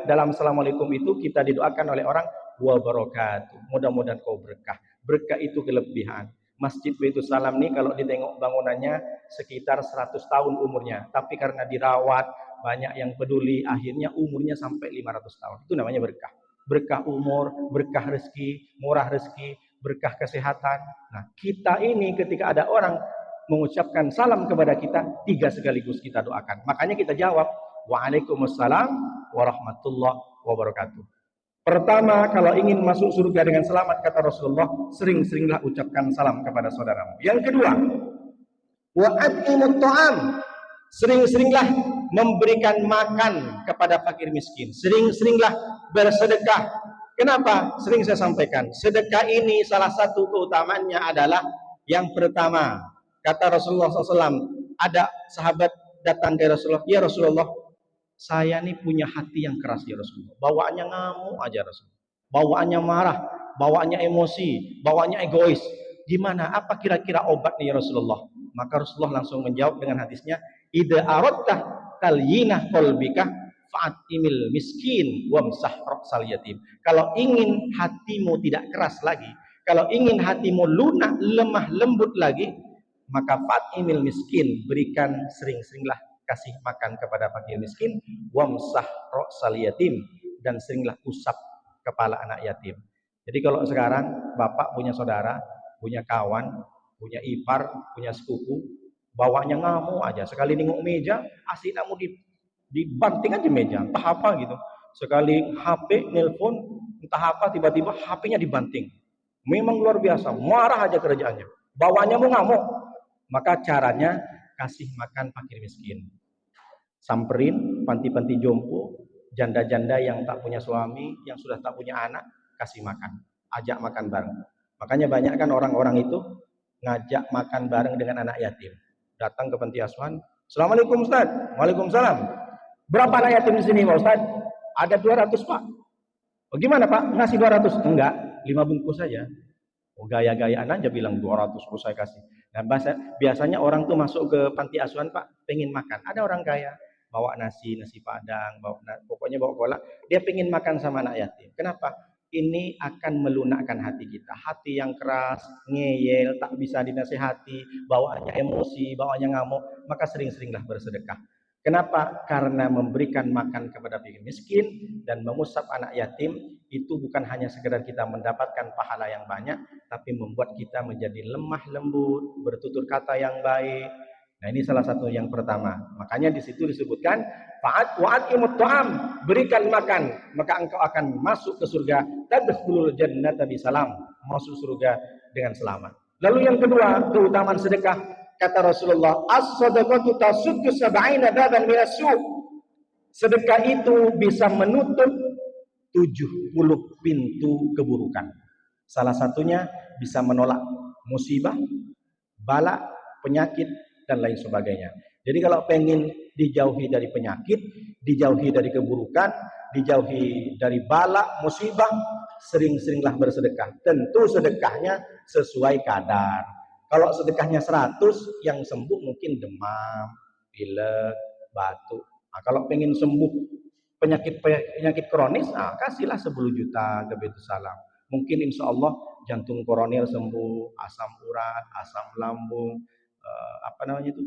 dalam assalamualaikum itu kita didoakan oleh orang wa barakatuh. Mudah-mudahan kau berkah. Berkah itu kelebihan. Masjid Baitul Salam nih kalau ditengok bangunannya sekitar 100 tahun umurnya, tapi karena dirawat banyak yang peduli, akhirnya umurnya sampai 500 tahun. Itu namanya berkah. Berkah umur, berkah rezeki, murah rezeki, berkah kesehatan. Nah, kita ini ketika ada orang mengucapkan salam kepada kita, 3 sekaligus kita doakan. Makanya kita jawab, Waalaikumsalam warahmatullahi wabarakatuh. Pertama, kalau ingin masuk surga dengan selamat, kata Rasulullah, sering-seringlah ucapkan salam kepada saudaramu. Yang kedua, wa'at'imut ta'am. Sering-seringlah memberikan makan kepada fakir miskin. Sering-seringlah bersedekah. Kenapa? Sering saya sampaikan. Sedekah ini salah satu keutamaannya adalah yang pertama. Kata Rasulullah SAW, ada sahabat datang ke Rasulullah, ya Rasulullah, saya nih punya hati yang keras ya Rasulullah. Bawaannya ngamuk aja Rasulullah. Bawaannya marah, bawaannya emosi, bawaannya egois. Gimana? Apa kira-kira obatnya ya Rasulullah? Maka Rasulullah langsung menjawab dengan hadisnya, idza aradta talyinah qalbika fa'atimil miskin wamsah ra'sal yatim. Kalau ingin hatimu tidak keras lagi, kalau ingin hatimu lunak, lemah, lembut lagi, maka fa'atimil miskin, berikan sering-seringlah kasih makan kepada fakir miskin, wamsah ra'sal yatim, dan seringlah usap kepala anak yatim. Jadi kalau sekarang bapak punya saudara, punya kawan, punya ipar, punya sepupu, bawanya ngamuk aja. Sekali nengok meja, asik namu dibanting aja meja, entah apa gitu. Sekali HP nelpon, entah apa tiba-tiba HP-nya dibanting. Memang luar biasa, marah aja kerjaannya. Bawanya mau ngamuk. Maka caranya kasih makan fakir miskin. Samperin panti-panti jompo, janda-janda yang tak punya suami, yang sudah tak punya anak, kasih makan, ajak makan bareng. Makanya banyak kan orang-orang itu ngajak makan bareng dengan anak yatim. Datang ke panti asuhan, Assalamualaikum Ustaz. Waalaikumsalam. Berapa anak yatim di sini Pak Ustaz? Ada 200 Pak. Oh, gimana Pak? Ngasih 200? Enggak, 5 bungkus saja. Oh, gaya-gayaan aja bilang 200 saya kasih. Dan biasanya orang tuh masuk ke panti asuhan, Pak, pengen makan. Ada orang kaya bawa nasi padang, pokoknya bawa kolak, dia pengen makan sama anak yatim. Kenapa? Ini akan melunakkan hati kita. Hati yang keras, ngeyel, tak bisa dinasehati, bawaannya emosi, bawaannya ngamuk, maka sering-seringlah bersedekah. Kenapa? Karena memberikan makan kepada fakir miskin dan mengusap anak yatim itu bukan hanya sekedar kita mendapatkan pahala yang banyak, tapi membuat kita menjadi lemah lembut, bertutur kata yang baik. Nah, ini salah satu yang pertama. Makanya di situ disebutkan wa'at'imut ta'am, berikan makan, maka engkau akan masuk ke surga, tadkhulul jannata bisalam, masuk surga dengan selamat. Lalu yang kedua, keutamaan sedekah, kata Rasulullah, as-sadaqatu tasuddu sab'ina baban minas su'. Sedekah itu bisa menutup 70 pintu keburukan. Salah satunya bisa menolak musibah, bala, penyakit, dan lain sebagainya. Jadi kalau pengen dijauhi dari penyakit, dijauhi dari keburukan, dijauhi dari bala, musibah, sering-seringlah bersedekah. Tentu sedekahnya sesuai kadar. Kalau sedekahnya 100, yang sembuh mungkin demam, pilek, batuk. Nah, kalau pengen sembuh penyakit kronis, kasihlah 10 juta ke Baitul Salam. Mungkin insya Allah jantung koroner sembuh, asam urat, asam lambung,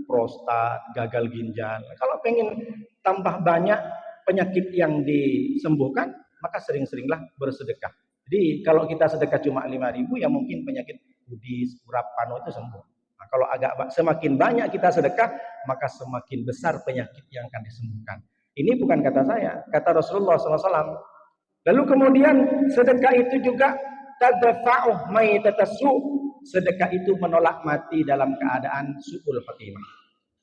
prostat, gagal ginjal. Kalau pengen tambah banyak penyakit yang disembuhkan, maka sering-seringlah bersedekah. Jadi kalau kita sedekah cuma 5.000, ya mungkin penyakit kudis, urap, pano itu sembuh. Nah, kalau semakin banyak kita sedekah, maka semakin besar penyakit yang akan disembuhkan. Ini bukan kata saya, kata Rasulullah SAW. Lalu kemudian sedekah itu juga tadfa'u maitatasu. Sedekah itu menolak mati dalam keadaan su'ul khotimah.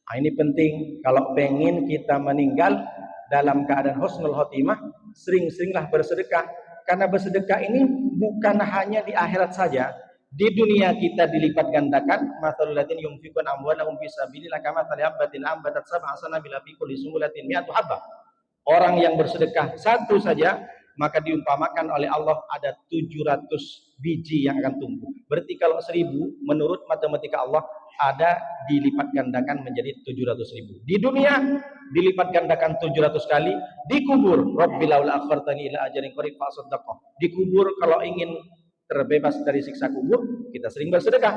Nah, ini penting. Kalau pengen kita meninggal dalam keadaan husnul khotimah, sering-seringlah bersedekah. Karena bersedekah ini bukan hanya di akhirat saja. Di dunia kita dilipat gandakan. Mathalul ladzina yunfiquna amwalahum fi sabilillah kamathali habbatin ambatat sab'a sanabila fi kulli sumbulatin mi'atu habbah. Orang yang bersedekah satu saja, maka diumpamakan oleh Allah ada 700 biji yang akan tumbuh. Berarti kalau 1000 menurut matematika Allah ada dilipat gandakan menjadi 700.000. Di dunia dilipat gandakan 700 kali. Dikubur, Rabbil laula akhartani ila ajalin qarib fa asaddaqah. Dikubur kalau ingin terbebas dari siksa kubur, kita sering bersedekah.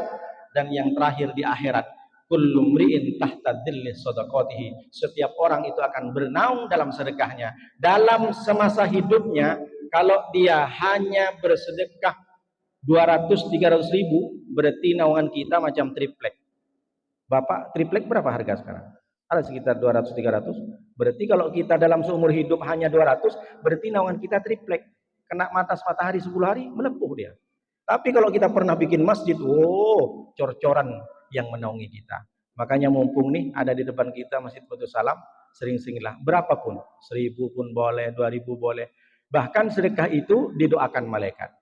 Dan yang terakhir di akhirat, kullu mri'in tahta dhilli shadaqatihi. Setiap orang itu akan bernaung dalam sedekahnya. Dalam semasa hidupnya, kalau dia hanya bersedekah 200-300 ribu, berarti naungan kita macam triplek. Bapak, triplek berapa harga sekarang? Ada sekitar 200-300. Berarti kalau kita dalam seumur hidup hanya 200, berarti naungan kita triplek. Kena matahari 10 hari, melepuh dia. Tapi kalau kita pernah bikin masjid, cor-coran yang menaungi kita. Makanya mumpung nih ada di depan kita Masjid Baitul Salam, sering-seringlah, berapapun, 1.000 pun boleh, 2.000 boleh. Bahkan sedekah itu didoakan malaikat.